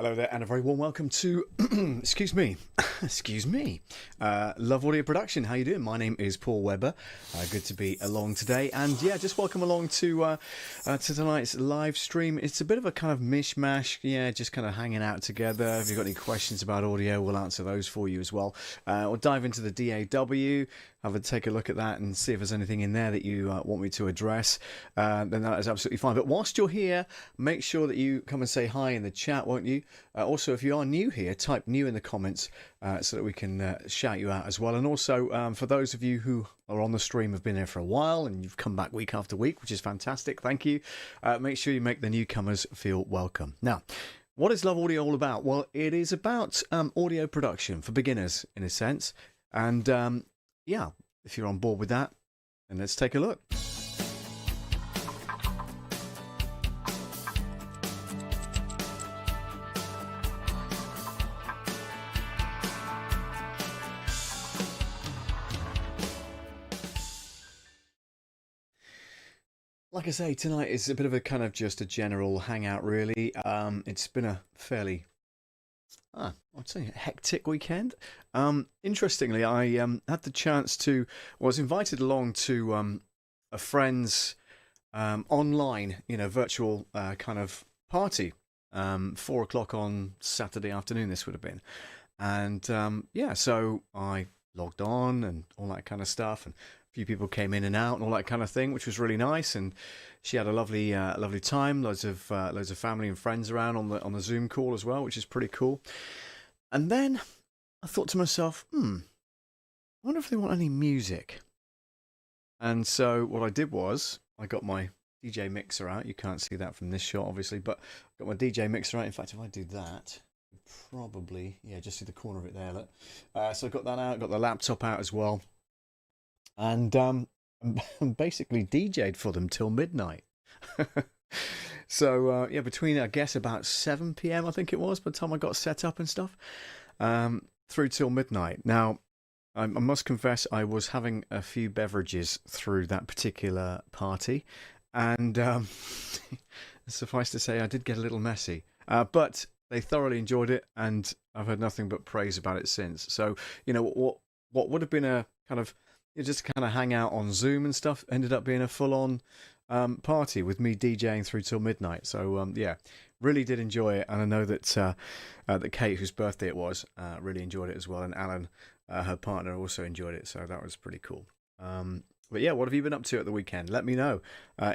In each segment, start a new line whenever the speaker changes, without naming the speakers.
Hello there, and a very warm welcome to, excuse me, Love Audio Production. How you doing? My name is Paul Webber. Good to be along today, and yeah, just welcome along to tonight's live stream. It's a bit of a kind of mishmash, yeah, just kind of hanging out together. If you've got any questions about audio, we'll answer those for you as well. We'll dive into the DAW. Take a look at that and see if there's anything in there that you want me to address. Then that is absolutely fine. But whilst you're here, make sure that you come and say hi in the chat, won't you? Also, if you are new here, type new in the comments so that we can shout you out as well. And also, for those of you who are on the stream, have been here for a while, and you've come back week after week, which is fantastic. Thank you. Make sure you make the newcomers feel welcome. Now, what is Love Audio all about? Well, it is about audio production for beginners, in a sense. And yeah, if you're on board with that, then let's take a look. Like I say, tonight is a bit of a kind of just a general hangout, really. It's been a fairly I'd say hectic weekend. Interestingly, I had the chance to, was invited along to a friend's online, virtual kind of party. 4 o'clock on Saturday afternoon, this would have been. And yeah, so I logged on and all that kind of stuff. And a few people came in and out and all that kind of thing, which was really nice. And she had a lovely, lovely time. Loads of family and friends around on the Zoom call as well, which is pretty cool. And then I thought to myself, I wonder if they want any music. And so what I did was I got my DJ mixer out. You can't see that from this shot, obviously, but I got my DJ mixer out. In fact, if I do that, probably, yeah, just see the corner of it there. Look. So I got that out, got the laptop out as well. And basically DJ'd for them till midnight. So yeah, between I guess about 7 p.m. I think it was by the time I got set up and stuff, through till midnight. Now I must confess I was having a few beverages through that particular party, and suffice to say I did get a little messy, but they thoroughly enjoyed it, and I've heard nothing but praise about it since. So what would have been a kind of just kind of hang out on Zoom and stuff ended up being a full-on party with me DJing through till midnight. So yeah, really did enjoy it, and I know that that Kate, whose birthday it was, really enjoyed it as well, and Alan, her partner, also enjoyed it. So that was pretty cool. But yeah, what have you been up to at the weekend? Let me know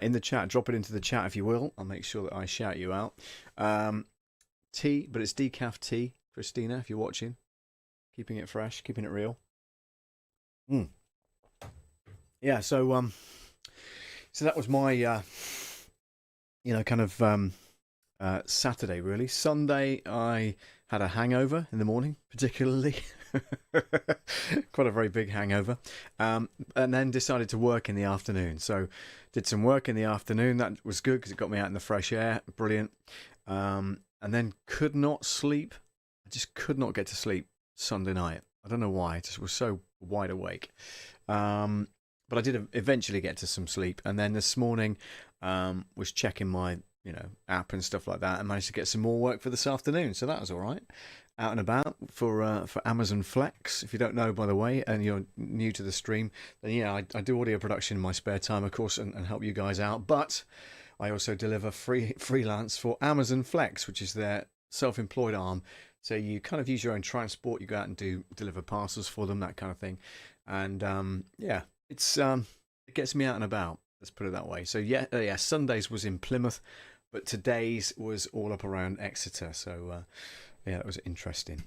in the chat. Drop it into the chat if you will. I'll make sure that I shout you out. Tea, but it's decaf tea, Christina, if you're watching. Keeping it fresh, keeping it real. Yeah, so that was my kind of Saturday, really. Sunday I had a hangover in the morning, particularly. Quite a very big hangover. And then decided to work in the afternoon. So did some work in the afternoon. That was good because it got me out in the fresh air. Brilliant. And then could not sleep. I just could not get to sleep Sunday night. I don't know why. I just was so wide awake. But I did eventually get to some sleep, and then this morning was checking my app and stuff like that, and managed to get some more work for this afternoon. So that was all right. Out and about for Amazon Flex. If you don't know, by the way, and you're new to the stream, then yeah, I do audio production in my spare time, of course, and help you guys out. But I also deliver freelance for Amazon Flex, which is their self-employed arm. So you kind of use your own transport. You go out and deliver parcels for them, that kind of thing. And yeah. It gets me out and about. Let's put it that way. So yeah, Sundays was in Plymouth, but today's was all up around Exeter. So yeah, that was interesting.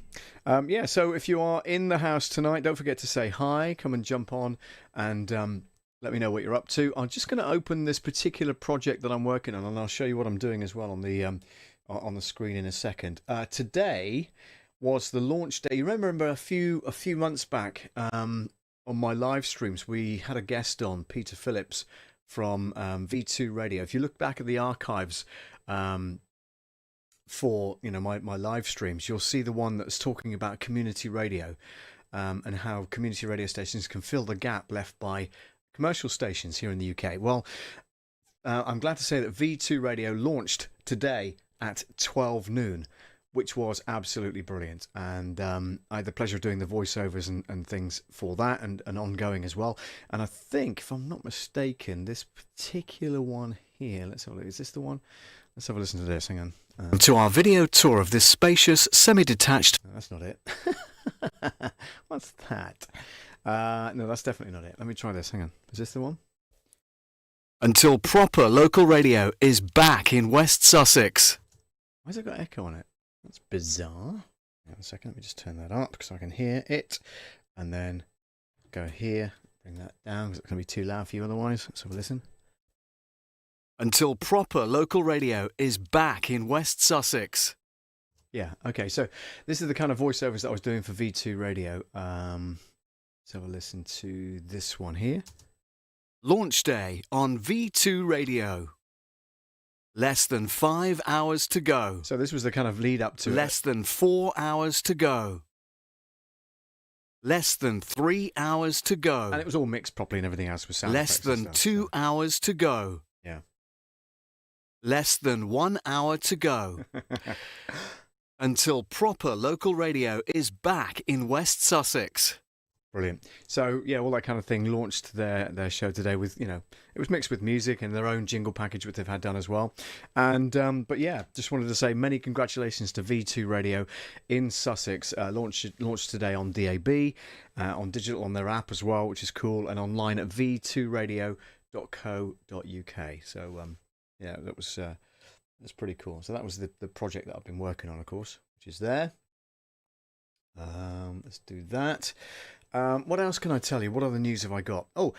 Yeah, so if you are in the house tonight, don't forget to say hi. Come and jump on and let me know what you're up to. I'm just going to open this particular project that I'm working on, and I'll show you what I'm doing as well on the screen in a second. Today was the launch day. You remember a few months back. On my live streams, we had a guest on, Peter Phillips from V2 Radio. If you look back at the archives for my live streams, you'll see the one that's talking about community radio and how community radio stations can fill the gap left by commercial stations here in the UK. Well, I'm glad to say that V2 Radio launched today at 12 noon, which was absolutely brilliant. And I had the pleasure of doing the voiceovers and things for that, and ongoing as well. And I think, if I'm not mistaken, this particular one here, let's have a look. Is this the one? Let's have a listen to this. Hang on.
To our video tour of this spacious, semi-detached...
No, that's not it. What's that? No, that's definitely not it. Let me try this. Hang on. Is this the one?
Until proper local radio is back in West Sussex.
Why's it got echo on it? That's bizarre. Hang on a second. Let me just turn that up because I can hear it. And then go here. Bring that down because it's going to be too loud for you otherwise. Let's have a listen.
Until proper local radio is back in West Sussex.
Yeah, okay, so this is the kind of voiceovers that I was doing for V2 Radio. Let's have a listen to this one here.
Launch day on V2 Radio. Less than 5 hours to go.
So this was the kind of lead up to
Less than 4 hours to go. Less than 3 hours to go.
And it was all mixed properly and everything else was sound
Less
effects and
than
stuff,
2
so.
hours to go.
Yeah.
Less than 1 hour to go. Until proper local radio is back in West Sussex.
Brilliant. So, yeah, all that kind of thing launched their show today with, it was mixed with music and their own jingle package, which they've had done as well. And, but yeah, just wanted to say many congratulations to V2 Radio in Sussex. Launched today on DAB, on digital, on their app as well, which is cool, and online at v2radio.co.uk. So, yeah, that's pretty cool. So that was the project that I've been working on, of course, which is there. Let's do that. What else can I tell you? What other news have I got? Oh,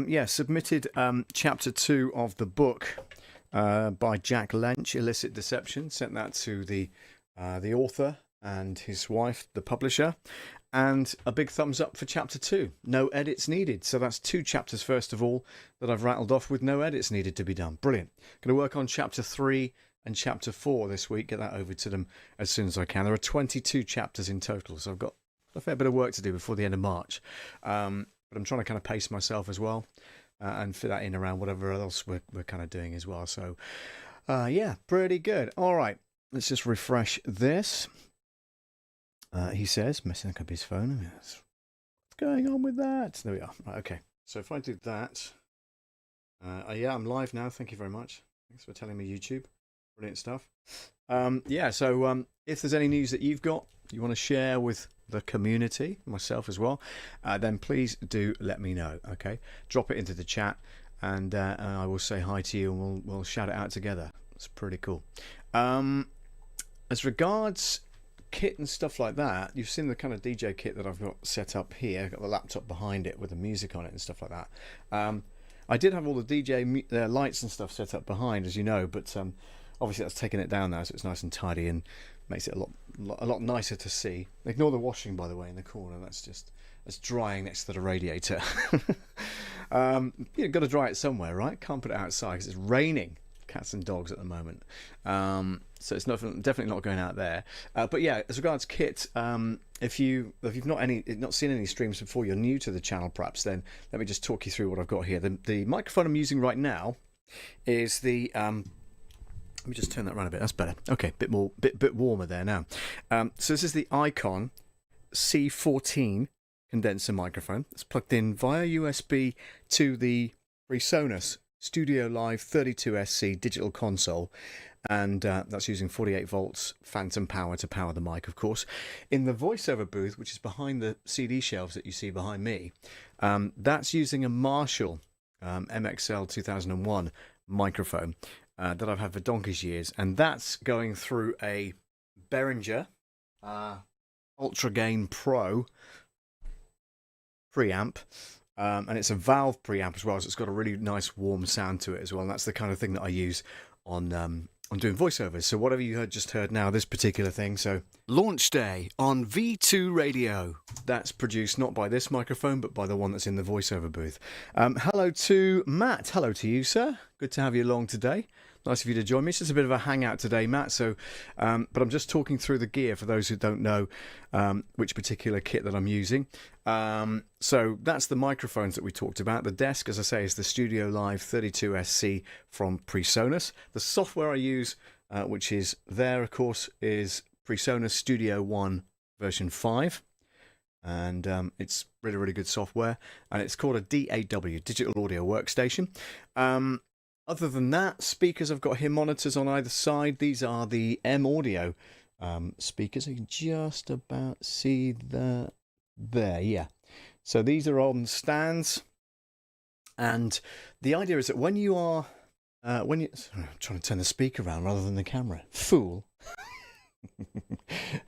yeah, submitted chapter 2 of the book by Jack Lench, Illicit Deception. Sent that to the author and his wife, the publisher. And a big thumbs up for chapter 2. No edits needed. So that's 2 chapters, first of all, that I've rattled off with no edits needed to be done. Brilliant. Going to work on chapter 3 and chapter 4 this week. Get that over to them as soon as I can. There are 22 chapters in total, so I've got a fair bit of work to do before the end of March. But I'm trying to kind of pace myself as well and fit that in around whatever else we're kind of doing as well. So, yeah, pretty good. All right, let's just refresh this. He says, messing up his phone. What's going on with that? There we are. Right, okay. So if I do that, yeah, I'm live now. Thank you very much. Thanks for telling me, YouTube. Brilliant stuff. Yeah, so if there's any news that you've got, you want to share with the community, myself as well, then please do let me know. Okay, drop it into the chat, and I will say hi to you, and we'll shout it out together. It's pretty cool. As regards kit and stuff like that, you've seen the kind of DJ kit that I've got set up here. I've got the laptop behind it with the music on it and stuff like that. I did have all the DJ lights and stuff set up behind, as you know, but obviously that's taken it down now, so it's nice and tidy and makes it a lot nicer to see. Ignore the washing, by the way, in the corner. That's drying next to the radiator. You've got to dry it somewhere, right? Can't put it outside because it's raining cats and dogs at the moment. So it's definitely not going out there. But yeah, as regards kit, if you've not seen any streams before, you're new to the channel perhaps, then let me just talk you through what I've got here. The microphone I'm using right now is the let me just turn that around a bit. That's better. Okay, bit warmer there now. So this is the Eikon C14 condenser microphone. It's plugged in via USB to the Presonus Studiolive 32SC digital console, and that's using 48 volts phantom power to power the mic, of course. In the voiceover booth, which is behind the CD shelves that you see behind me, that's using a Marshall MXL 2001 microphone that I've had for donkey's years, and that's going through a Behringer Ultra Gain Pro preamp. And it's a valve preamp as well, so it's got a really nice warm sound to it as well. And that's the kind of thing that I use on doing voiceovers. So whatever you just heard now, this particular thing. So
Launch day on V2 Radio.
That's produced not by this microphone, but by the one that's in the voiceover booth. Hello to Matt. Hello to you, sir. Good to have you along today. Nice of you to join me. It's just a bit of a hangout today, Matt. So, but I'm just talking through the gear for those who don't know which particular kit that I'm using. So that's the microphones that we talked about. The desk, as I say, is the Studiolive 32SC from Presonus. The software I use, which is there, of course, is Presonus Studio One version 5. And it's really, really good software. And it's called a DAW, Digital Audio Workstation. Other than that, speakers, I've got here monitors on either side. These are the M Audio speakers. You can just about see that there, yeah. So these are on stands. And the idea is that when you are, I'm trying to turn the speaker around rather than the camera. Fool.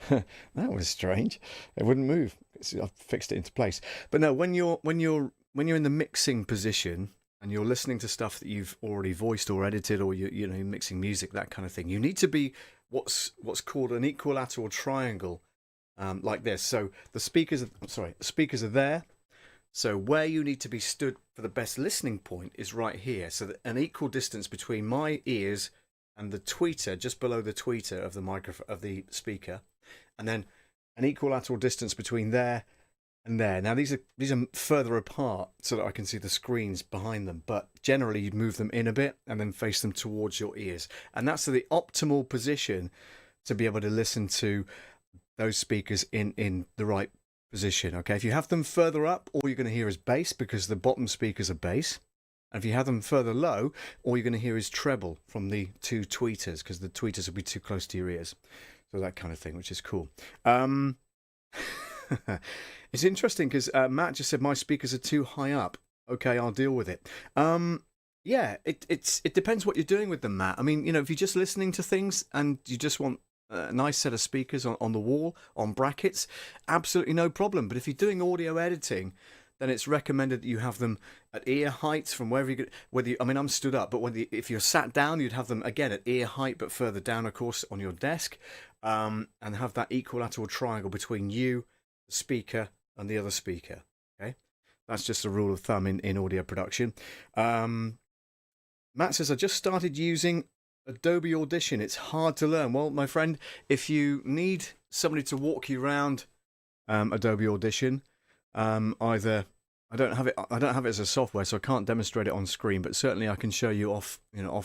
That was strange. It wouldn't move. I've fixed it into place. But no, when you're in the mixing position and you're listening to stuff that you've already voiced or edited, or you're mixing music, that kind of thing, you need to be what's called an equilateral triangle, like this. So the speakers are there. So where you need to be stood for the best listening point is right here. So that an equal distance between my ears and the tweeter, just below the tweeter of the microphone of the speaker, and then an equilateral distance between there and there. Now these are further apart so that I can see the screens behind them, but generally you'd move them in a bit and then face them towards your ears, and that's the optimal position to be able to listen to those speakers in the right position. Okay, if you have them further up, all you're going to hear is bass, because the bottom speakers are bass. And if you have them further low, all you're going to hear is treble from the two tweeters, because the tweeters will be too close to your ears. So that kind of thing, which is cool. It's interesting because Matt just said my speakers are too high up. Okay, I'll deal with it. Yeah, it depends what you're doing with them, Matt. I mean, if you're just listening to things and you just want a nice set of speakers on the wall, on brackets, absolutely no problem. But if you're doing audio editing, then it's recommended that you have them at ear height from wherever you get. I'm stood up, but if you're sat down, you'd have them again at ear height, but further down, of course, on your desk, and have that equilateral triangle between you, the speaker, and the other speaker. Okay, that's just a rule of thumb in audio production. Matt says, I just started using Adobe Audition. It's hard to learn. Well, my friend, if you need somebody to walk you around Adobe Audition, either I don't have it as a software, so I can't demonstrate it on screen, but certainly I can show you off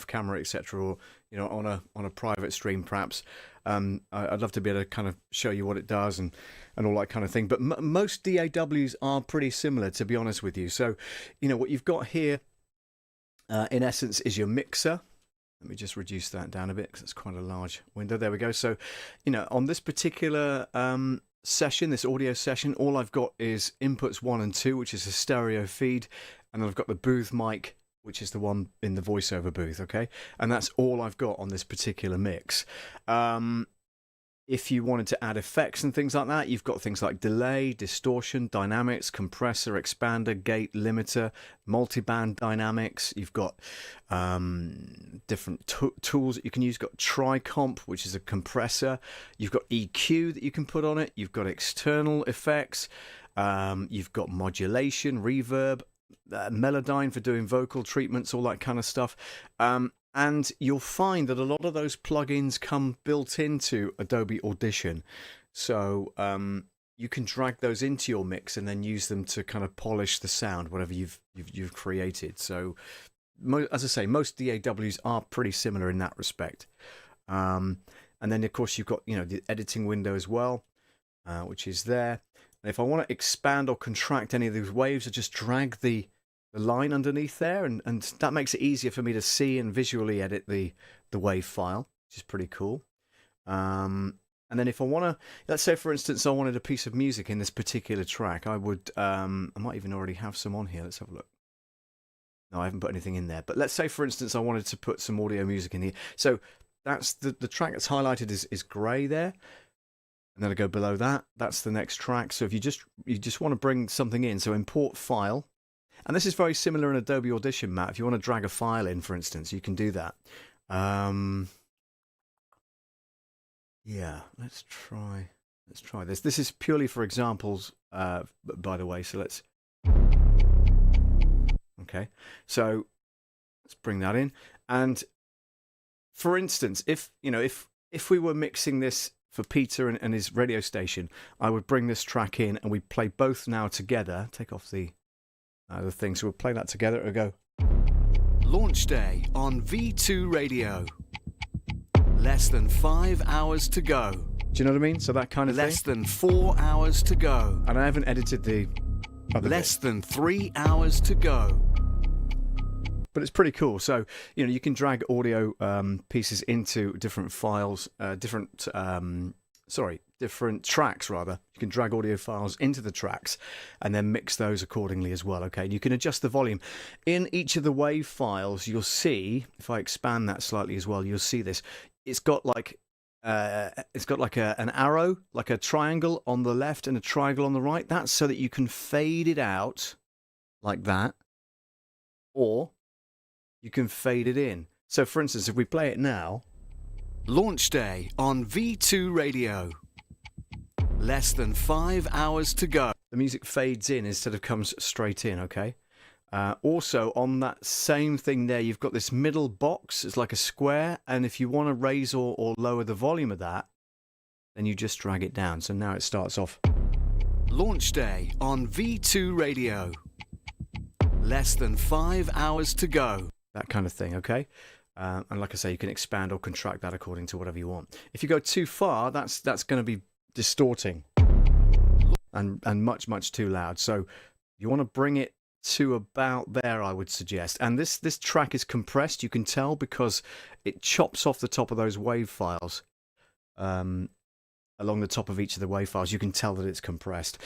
camera, etc., or on a private stream perhaps. I'd love to be able to kind of show you what it does and all that kind of thing. But most DAWs are pretty similar, to be honest with you. So what you've got here in essence is your mixer. Let me just reduce that down a bit because it's quite a large window. There we go. So on this particular session, this audio session, all I've got is inputs 1 and 2, which is a stereo feed, and then I've got the booth mic, which is the one in the voiceover booth. Okay, and that's all I've got on this particular mix. If you wanted to add effects and things like that, you've got things like delay, distortion, dynamics, compressor, expander, gate, limiter, multiband dynamics. You've got different tools that you can use. You've got Tricomp, which is a compressor. You've got EQ that you can put on it. You've got external effects. You've got modulation, reverb, Melodyne for doing vocal treatments, all that kind of stuff. And you'll find that a lot of those plugins come built into Adobe Audition. So you can drag those into your mix and then use them to kind of polish the sound, whatever you've created. So as I say, most DAWs are pretty similar in that respect. And then, of course, you've got the editing window as well, which is there. And if I want to expand or contract any of these waves, I just drag the line underneath there, and that makes it easier for me to see and visually edit the wave file, which is pretty cool. And then if I want to, let's say for instance I wanted a piece of music in this particular track, I would I might even already have some on here. Let's have a look. No, I haven't put anything in there, but let's say for instance I wanted to put some audio music in here. So that's the track that's highlighted is grey there, and then I go below that, that's the next track. So if you just want to bring something in, so import file. And this is very similar in Adobe Audition, Matt. If you want to drag a file in, for instance, you can do that. Yeah, let's try this. This is purely for examples, by the way. So let's. Okay, so let's bring that in. And for instance, if we were mixing this for Peter and his radio station, I would bring this track in and we play both now together. Take off the thing, so we'll play that together. It'll go.
Launch day on V2 Radio. Less than 5 hours to go.
Do you know what I mean? So that kind of
Less
thing.
than 4 hours to go.
And I haven't edited the other
Less
bit,
than 3 hours to go.
but it's pretty cool. So, you can drag audio pieces into different files, different tracks rather. You can drag audio files into the tracks and then mix those accordingly as well. Okay, and you can adjust the volume in each of the WAV files. You'll see, if I expand that slightly as well, you'll see this. It's got like an arrow, like a triangle on the left and a triangle on the right. That's so that you can fade it out like that, or you can fade it in. So, for instance, if we play it now.
Launch day on V2 Radio. Less than 5 hours to go.
The music fades in instead of comes straight in, okay? Also, on that same thing there, you've got this middle box. It's like a square, and if you want to raise or lower the volume of that, then you just drag it down. So now it starts off.
Launch day on V2 Radio. Less than 5 hours to go.
That kind of thing, okay? And like I say, you can expand or contract that according to whatever you want. If you go too far, that's going to be distorting and much, much too loud. So you want to bring it to about there, I would suggest. And this track is compressed, you can tell, because it chops off the top of those WAV files. Along the top of each of the WAV files, you can tell that it's compressed.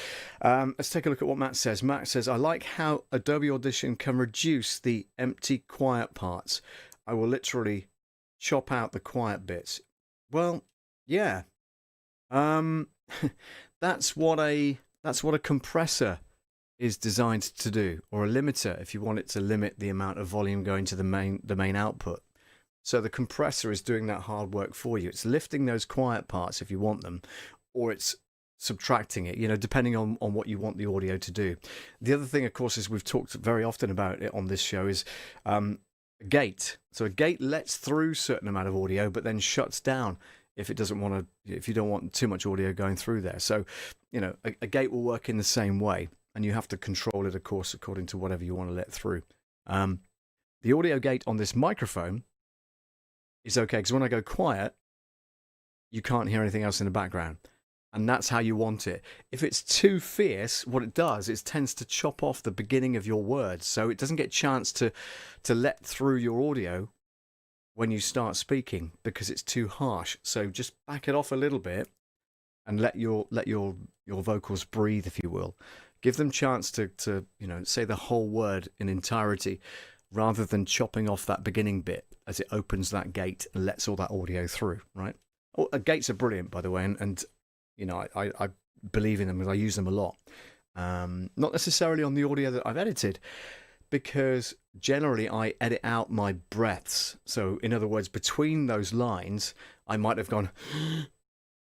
Let's take a look at what Matt says. Matt says, I like how Adobe Audition can reduce the empty quiet parts. I will literally chop out the quiet bits. Well, yeah. That's what a compressor is designed to do, or a limiter if you want it to limit the amount of volume going to the main output. So the compressor is doing that hard work for you. It's lifting those quiet parts if you want them, or it's subtracting it, depending on what you want the audio to do. The other thing, of course, is we've talked very often about it on this show, is a gate. So a gate lets through a certain amount of audio, but then shuts down if you don't want too much audio going through there. So, a gate will work in the same way, and you have to control it, of course, according to whatever you want to let through. The audio gate on this microphone is okay, because when I go quiet, you can't hear anything else in the background. And that's how you want it. If it's too fierce, what it does is tends to chop off the beginning of your words, so it doesn't get a chance to let through your audio when you start speaking, because it's too harsh. So just back it off a little bit and let your vocals breathe, if you will. Give them chance to say the whole word in entirety, rather than chopping off that beginning bit as it opens that gate and lets all that audio through, right? Gates are brilliant, by the way, and I believe in them, because I use them a lot. Not necessarily on the audio that I've edited, because generally I edit out my breaths. So in other words, between those lines, I might have gone,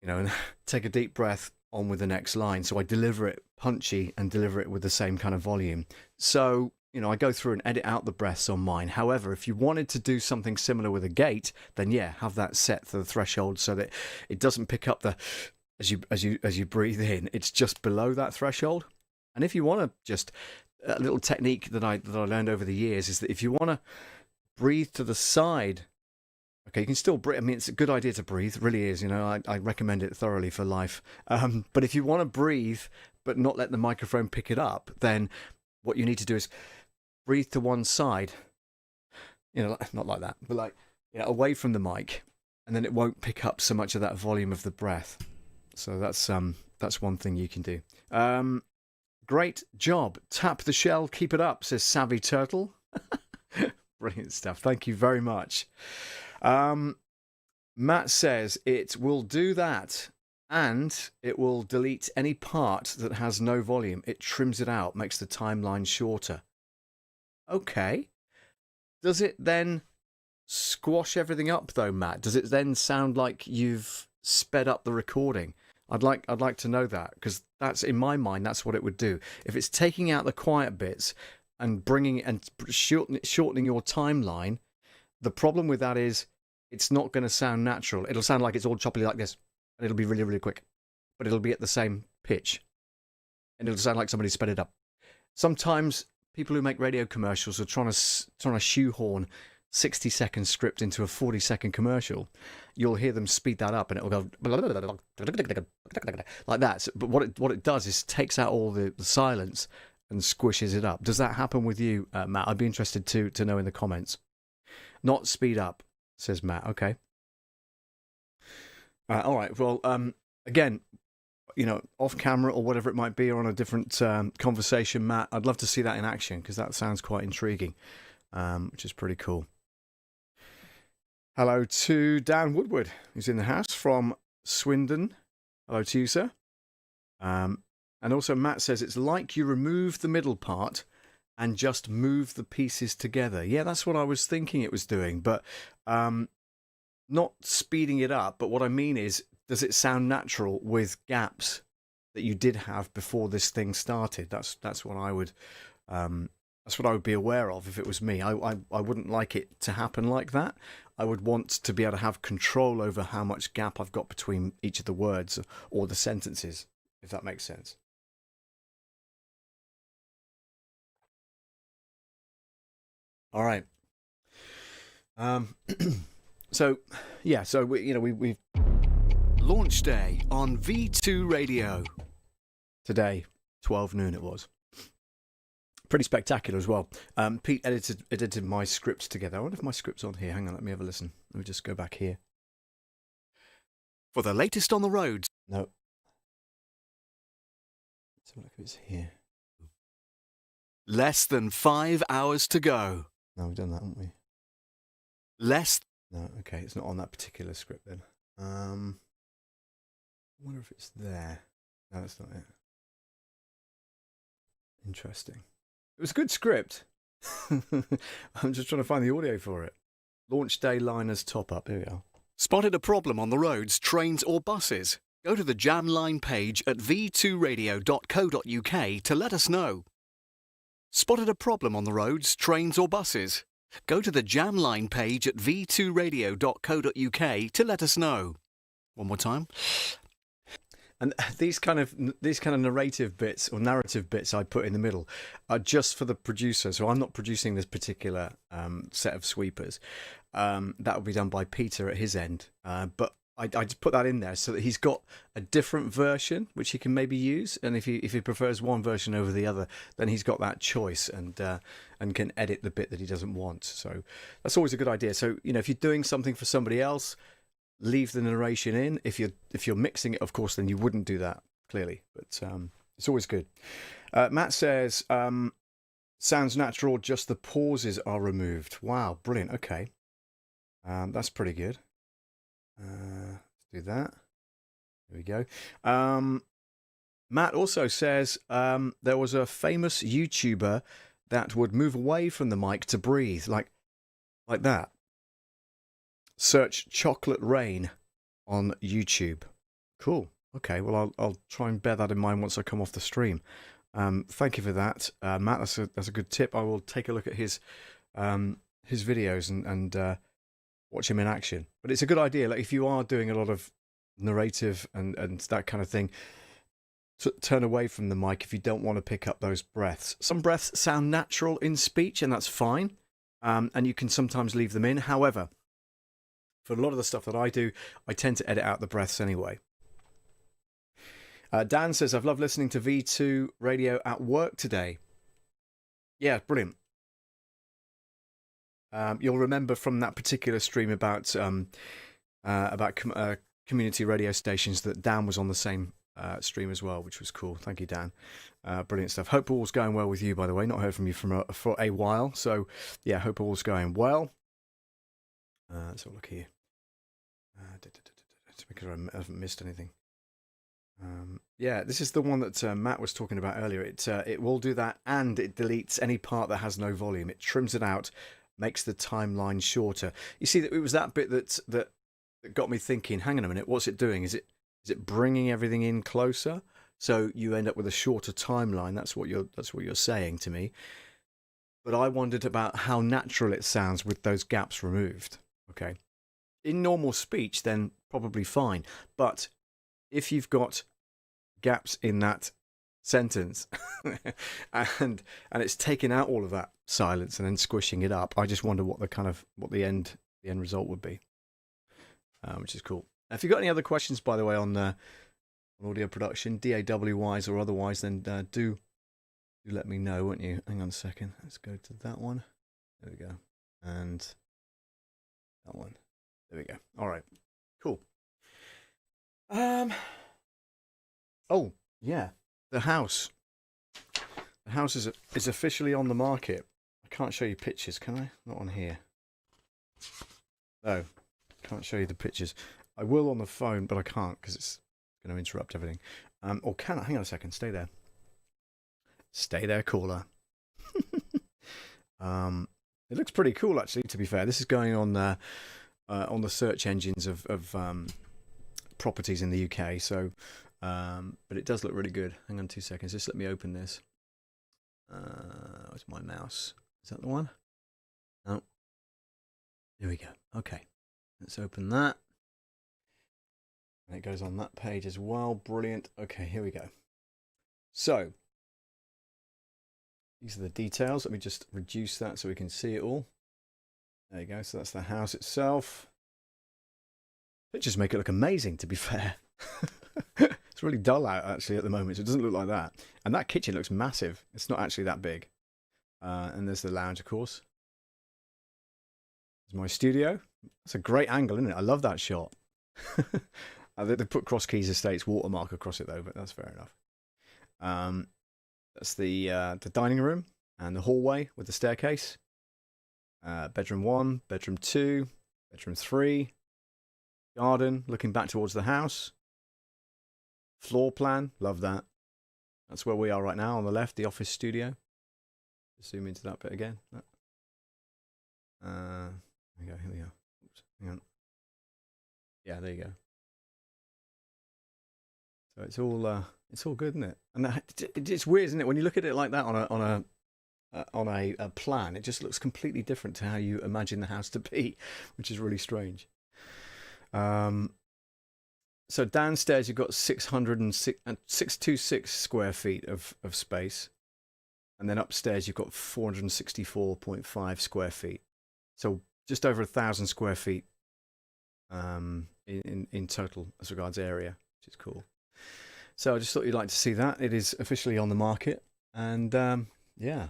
and take a deep breath on with the next line. So I deliver it punchy and deliver it with the same kind of volume. So, I go through and edit out the breaths on mine. However, if you wanted to do something similar with a gate, then yeah, have that set to the threshold so that it doesn't pick up the, as you breathe in, it's just below that threshold. And if you want to just, a little technique that I learned over the years is that if you want to breathe to the side, okay, you can still breathe. I mean, it's a good idea to breathe, it really is. I recommend it thoroughly for life. But if you want to breathe but not let the microphone pick it up, then what you need to do is breathe to one side. Not like that, but away from the mic, and then it won't pick up so much of that volume of the breath. So that's one thing you can do. Great job. Tap the shell, keep it up, says Savvy Turtle. Brilliant stuff. Thank you very much. Matt says it will do that, and it will delete any part that has no volume. It trims it out, makes the timeline shorter. Okay. Does it then squash everything up though, Matt? Does it then sound like you've sped up the recording? I'd like to know that, because that's, in my mind, that's what it would do. If it's taking out the quiet bits and shortening your timeline, the problem with that is it's not going to sound natural. It'll sound like it's all choppy like this, and it'll be really, really quick, but it'll be at the same pitch, and it'll sound like somebody sped it up. Sometimes people who make radio commercials are trying to shoehorn 60-second script into a 40-second commercial, you'll hear them speed that up and it'll go like that. But what it does is takes out all the silence and squishes it up. Does that happen with you, Matt? I'd be interested to know in the comments. Not speed up, says Matt. Okay. All right. Well, again, off camera or whatever it might be, or on a different conversation, Matt, I'd love to see that in action because that sounds quite intriguing, which is pretty cool. Hello to Dan Woodward, who's in the house from Swindon. Hello to you, sir. And also Matt says it's like you remove the middle part and just move the pieces together. Yeah, that's what I was thinking it was doing, but not speeding it up. But what I mean is, does it sound natural with gaps that you did have before this thing started? That's what I would be aware of if it was me. I wouldn't like it to happen like that. I would want to be able to have control over how much gap I've got between each of the words or the sentences, if that makes sense. All right. So we've
Launch day on V2 Radio.
Today, 12 noon it was. Pretty spectacular as well. Pete edited my script together. I wonder if my script's on here. Hang on, let me have a listen. Let me just go back here.
For the latest on the roads.
No. Let's have a look if it's here.
Less than 5 hours to go.
No, we've done that, haven't we? No, okay, it's not on that particular script then. I wonder if it's there. No, that's not it. Interesting. It was a good script. I'm just trying to find the audio for it. Launch day liners top up. Here we are.
Spotted a problem on the roads, trains or buses? Go to the Jam Line page at v2radio.co.uk to let us know. Spotted a problem on the roads, trains or buses? Go to the Jam Line page at v2radio.co.uk to let us know. One more time.
And these kind of narrative bits or narrative bits I put in the middle are just for the producer. So I'm not producing this particular set of sweepers. That will be done by Peter at his end. But I just put that in there so that he's got a different version which he can maybe use. And if he prefers one version over the other, then he's got that choice and can edit the bit that he doesn't want. So that's always a good idea. So if you're doing something for somebody else, leave the narration in. If you're mixing it, of course, then you wouldn't do that, clearly. But it's always good. Matt says, sounds natural, just the pauses are removed. Wow, brilliant. Okay. That's pretty good. Let's do that. There we go. Matt also says there was a famous YouTuber that would move away from the mic to breathe, like that. Search Chocolate Rain on YouTube. Cool. Okay, well, I'll try and bear that in mind once I come off the stream. Thank you for that, Matt. That's a good tip. I will take a look at his videos and watch him in action. But it's a good idea. Like if you are doing a lot of narrative and that kind of thing, turn away from the mic if you don't want to pick up those breaths. Some breaths sound natural in speech, and that's fine. And you can sometimes leave them in. However, for a lot of the stuff that I do, I tend to edit out the breaths anyway. Dan says, I've loved listening to V2 Radio at work today. Yeah, brilliant. You'll remember from that particular stream about community radio stations that Dan was on the same stream as well, which was cool. Thank you, Dan. Brilliant stuff. Hope all's going well with you, by the way. Not heard from you for a while. So, yeah, hope all's going well. Let's have a look here. To make sure I haven't missed anything. Yeah, this is the one that Matt was talking about earlier. It will do that, and it deletes any part that has no volume. It trims it out, makes the timeline shorter. You see, that it was that bit that got me thinking. Hang on a minute, what's it doing? Is it bringing everything in closer, so you end up with a shorter timeline? That's what you're saying to me. But I wondered about how natural it sounds with those gaps removed. Okay, in normal speech, then probably fine. But if you've got gaps in that sentence, and it's taking out all of that silence and then squishing it up. I just wonder what the end result would be, which is cool. If you've got any other questions, by the way, on audio production, DAW wise or otherwise, then do let me know, won't you? Hang on a second. Let's go to that one. There we go. And that one. There we go. All right. Cool. Oh, yeah. The house. The house is officially on the market. I can't show you pictures, can I? Not on here. No. Can't show you the pictures. I will on the phone, but I can't because it's going to interrupt everything. Or can I? Hang on a second. Stay there. Stay there, caller. It looks pretty cool, actually, to be fair. This is going on the search engines of properties in the UK. So, but it does look really good. Hang on 2 seconds. Just let me open this. Where's my mouse? Is that the one? No. Here we go. Okay. Let's open that. And it goes on that page as well. Brilliant. Okay, here we go. So, these are the details. Let me just reduce that so we can see it all. There you go. So that's the house itself. Pictures make it look amazing, to be fair. It's really dull out, actually, at the moment, so it doesn't look like that. And that kitchen looks massive. It's not actually that big. And there's the lounge, of course. There's my studio. That's a great angle, isn't it? I love that shot. They put Cross Keys Estates watermark across it, though, but that's fair enough. That's the dining room and the hallway with the staircase. Bedroom 1, bedroom 2, bedroom 3. Garden looking back towards the house. Floor plan, love that. That's where we are right now on the left, the office studio. Just zoom into that bit again. Here we go, here we go. Oops, hang on. Yeah, there you go. So it's all good, isn't it? And it's weird, isn't it? When you look at it like that on a plan, it just looks completely different to how you imagine the house to be, which is really strange. So downstairs you've got 626 square feet of space, and then upstairs you've got 464.5 square feet. So just over 1,000 square feet in total as regards area, which is cool. So I just thought you'd like to see that. It is officially on the market, and yeah,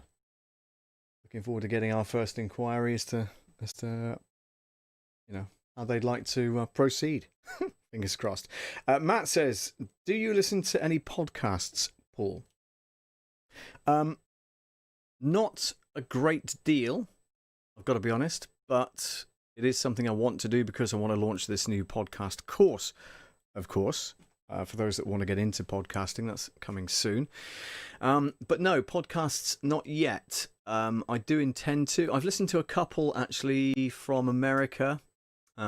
looking forward to getting our first inquiry as to how they'd like to proceed. Fingers crossed. Matt says, do you listen to any podcasts, Paul? Not a great deal, I've got to be honest, but it is something I want to do because I want to launch this new podcast course, of course. For those that want to get into podcasting, that's coming soon. But no, podcasts, not yet. I do intend to. I've listened to a couple, actually, from America,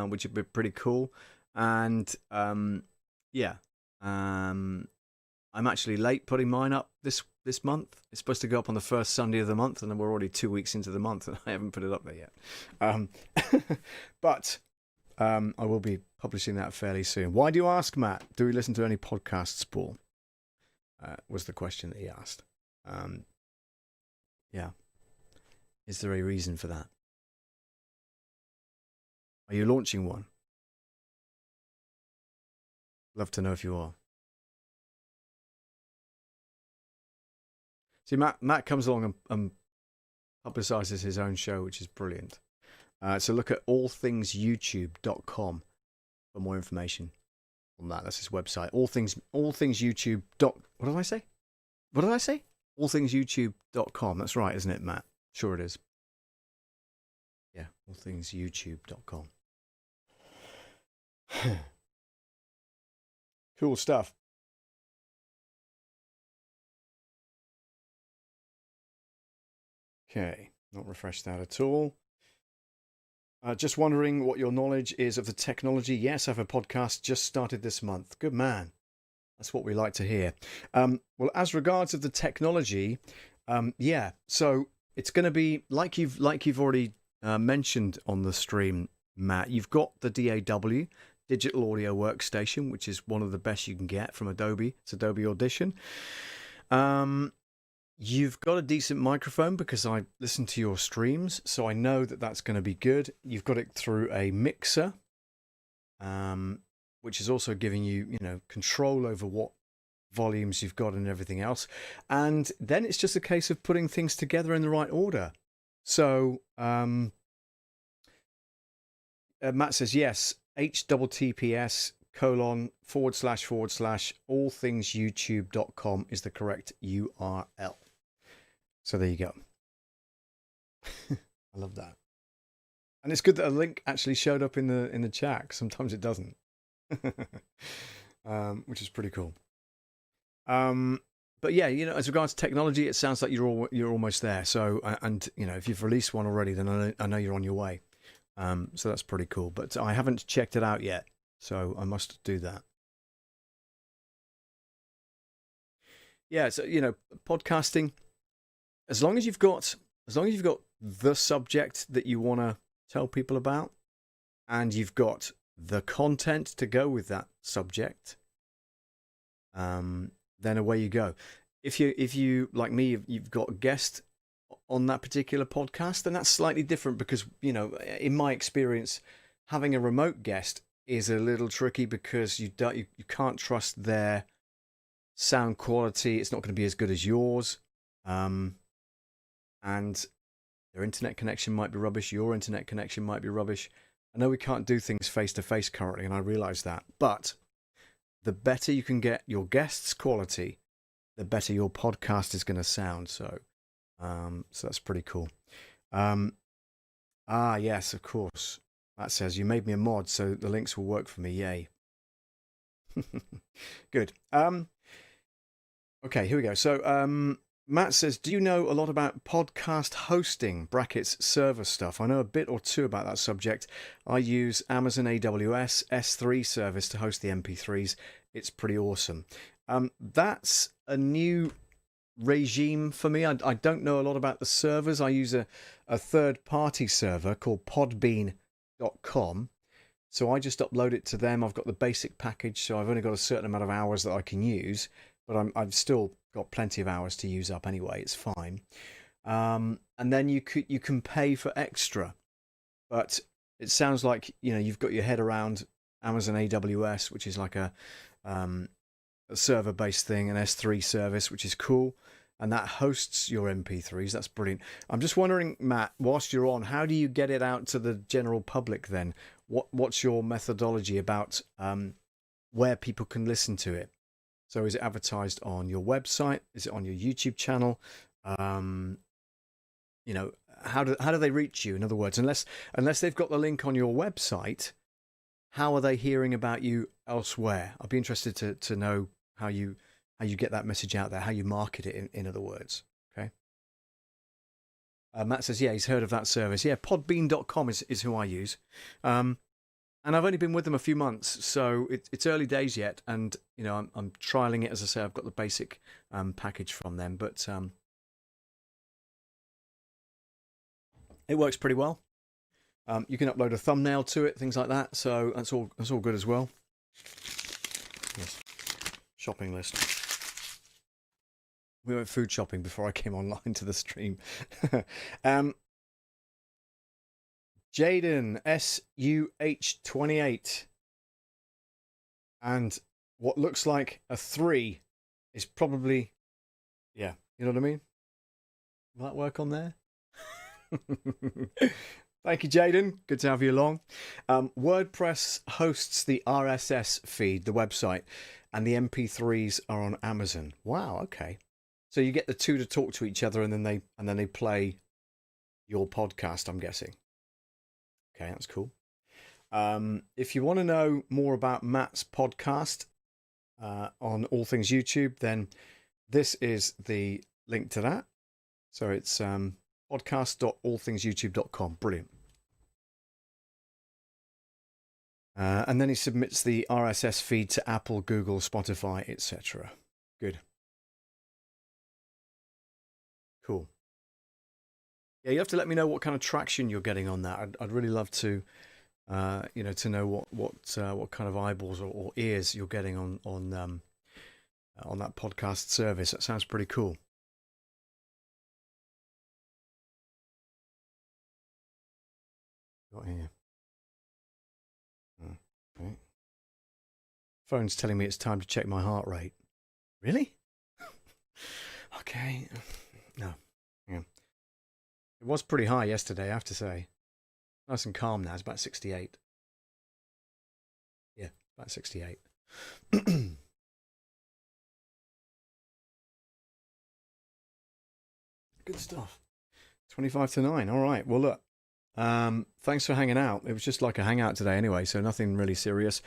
which would be pretty cool. And, yeah, I'm actually late putting mine up this month. It's supposed to go up on the first Sunday of the month, and then we're already 2 weeks into the month, and I haven't put it up there yet. But I will be publishing that fairly soon. Why do you ask, Matt? Do we listen to any podcasts, Paul? Was the question that he asked. Yeah. Is there a reason for that? Are you launching one? Love to know if you are. See, Matt comes along and publicises his own show, which is brilliant. So look at allthingsyoutube.com for more information on that. That's his website. Allthingsyoutube. What did I say? What did I say? Allthingsyoutube.com. That's right, isn't it, Matt? Sure it is. Yeah, allthingsyoutube.com. Cool stuff. Okay, not refreshed that at all. Just wondering what your knowledge is of the technology. Yes, I have a podcast just started this month. Good man. That's what we like to hear. Well, as regards of the technology, yeah. So it's going to be like you've already mentioned on the stream, Matt. You've got the DAW, Digital Audio Workstation, which is one of the best you can get from Adobe. It's Adobe Audition. You've got a decent microphone because I listen to your streams, so I know that that's going to be good. You've got it through a mixer, which is also giving you, control over what volumes you've got and everything else. And then it's just a case of putting things together in the right order. So Matt says, yes, https://allthingsyoutube.com is the correct URL. So there you go. I love that. And it's good that a link actually showed up in the chat. Sometimes it doesn't. Which is pretty cool. But yeah, as regards to technology, it sounds like you're almost there. So, and if you've released one already, then I know you're on your way. So that's pretty cool. But I haven't checked it out yet, so I must do that. Yeah, so podcasting. As long as you've got the subject that you want to tell people about, and you've got the content to go with that subject, then away you go. If you like me, you've got a guest on that particular podcast, then that's slightly different because in my experience, having a remote guest is a little tricky because you can't trust their sound quality. It's not going to be as good as yours, and their internet connection might be rubbish. Your internet connection might be rubbish. I know we can't do things face to face currently, and I realise that, but the better you can get your guest's quality, the better your podcast is going to sound. So that's pretty cool. Yes, of course. That says you made me a mod, so the links will work for me. Yay. Good. Okay, here we go. So Matt says, do you know a lot about podcast hosting, brackets server stuff? I know a bit or two about that subject. I use Amazon AWS S3 service to host the MP3s. It's pretty awesome. That's a new regime for me. I don't know a lot about the servers. I use a third-party server called podbean.com. So I just upload it to them. I've got the basic package, so I've only got a certain amount of hours that I can use, but I've still got plenty of hours to use up anyway. It's fine. And then you can pay for extra, but it sounds like you've got your head around Amazon AWS, which is like a server-based thing, an S3 service, which is cool, and that hosts your MP3s. That's brilliant. I'm just wondering, Matt, whilst you're on, how do you get it out to the general public then? What's your methodology about where people can listen to it? So is it advertised on your website? Is it on your YouTube channel? How do they reach you? In other words, unless they've got the link on your website, how are they hearing about you elsewhere? I'd be interested to know how you get that message out there, how you market it, in other words. Okay. Matt says, yeah, he's heard of that service. Yeah, podbean.com is who I use. And I've only been with them a few months, so it's early days yet. And, I'm trialing it. As I say, I've got the basic package from them, but it works pretty well. You can upload a thumbnail to it, things like that. So that's all good as well. Yes. Shopping list. We went food shopping before I came online to the stream. Jaden SUH28, and what looks like a 3 is probably, yeah, you know what I mean? Will that work on there? Thank you, Jaden. Good to have you along. WordPress hosts the RSS feed, the website, and the MP3s are on Amazon. Wow. Okay. So you get the two to talk to each other, and then they play your podcast, I'm guessing. Okay, that's cool. If you want to know more about Matt's podcast on All Things YouTube, then this is the link to that. So it's podcast.allthingsyoutube.com. Brilliant. And then he submits the RSS feed to Apple, Google, Spotify, etc. Good. Cool. Yeah, you have to let me know what kind of traction you're getting on that. I'd really love to, to know what kind of eyeballs or ears you're getting on on that podcast service. That sounds pretty cool. Got here. Okay. Phone's telling me it's time to check my heart rate. Really? Okay. No. Yeah. It was pretty high yesterday, I have to say. Nice and calm now. It's about 68. Yeah, about 68. Good stuff. 25 to 9. All right. Well, look. Thanks for hanging out. It was just like a hangout today anyway, so nothing really serious.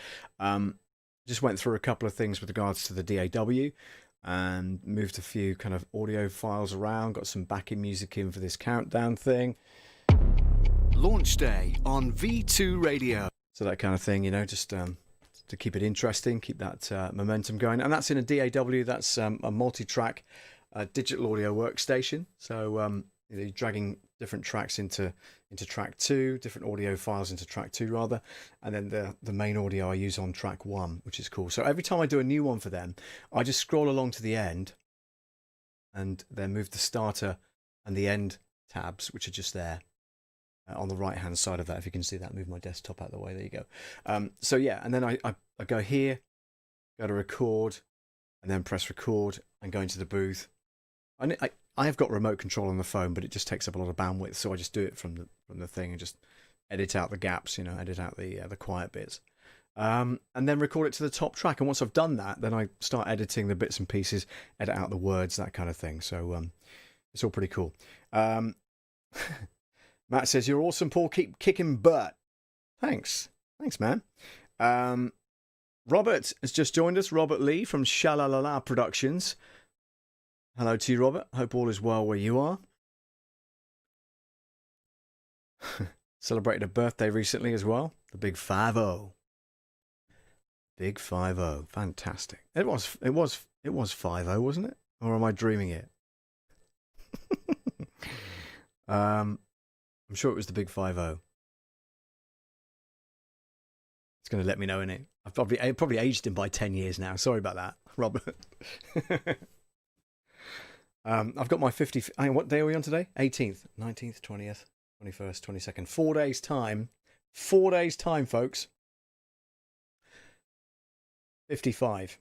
Just went through a couple of things with regards to the DAW and moved a few kind of audio files around, got some backing music in for this countdown thing.
Launch day on V2 Radio.
So that kind of thing, you know, just to keep it interesting, keep that momentum going. And that's in a DAW, that's a multi-track digital audio workstation. So you're dragging different tracks into track 2, different audio files into track 2 rather, and then the main audio I use on track 1, which is cool. So every time I do a new one for them, I just scroll along to the end and then move the starter and the end tabs, which are just there on the right hand side of that. If you can see that, move my desktop out of the way. There you go. So yeah, and then I go here, go to record, and then press record and go into the booth. I have got remote control on the phone, but it just takes up a lot of bandwidth, so I just do it from the thing and just edit out the gaps, you know, edit out the quiet bits, and then record it to the top track. And once I've done that, then I start editing the bits and pieces, edit out the words, that kind of thing. So it's all pretty cool. Matt says, "You're awesome, Paul. Keep kicking butt." Thanks, man. Robert has just joined us. Robert Lee from Shalalala Productions. Hello to you, Robert. Hope all is well where you are. Celebrated a birthday recently as well. The big 5-0. Big 5-0. Fantastic. It was 5-0, wasn't it? Or am I dreaming it? I'm sure it was the big 5-0. It's going to let me know, innit? I probably aged him by 10 years now. Sorry about that, Robert. I've got my 50... what day are we on today? 18th, 19th, 20th, 21st, 22nd. 4 days' time. 4 days' time, folks. 55.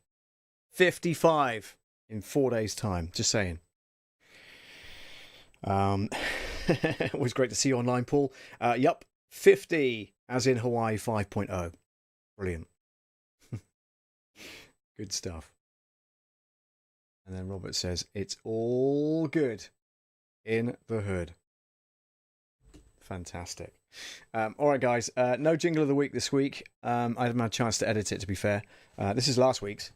55 in 4 days' time. Just saying. Always great to see you online, Paul. Yup, 50, as in Hawaii 5.0. Brilliant. Good stuff. And then Robert says, "It's all good in the hood." Fantastic. All right, guys. No jingle of the week this week. I haven't had a chance to edit it, to be fair. This is last week's.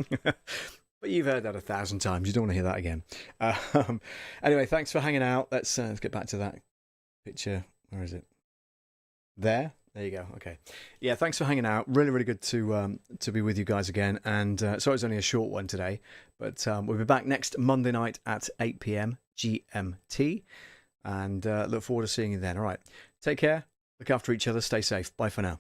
But you've heard that 1,000 times. You don't want to hear that again. Anyway, thanks for hanging out. Let's get back to that picture. Where is it? There you go. Okay. Yeah, thanks for hanging out. Really, really good to be with you guys again. And sorry it's only a short one today, but we'll be back next Monday night at 8 p.m. GMT. And look forward to seeing you then. All right. Take care. Look after each other. Stay safe. Bye for now.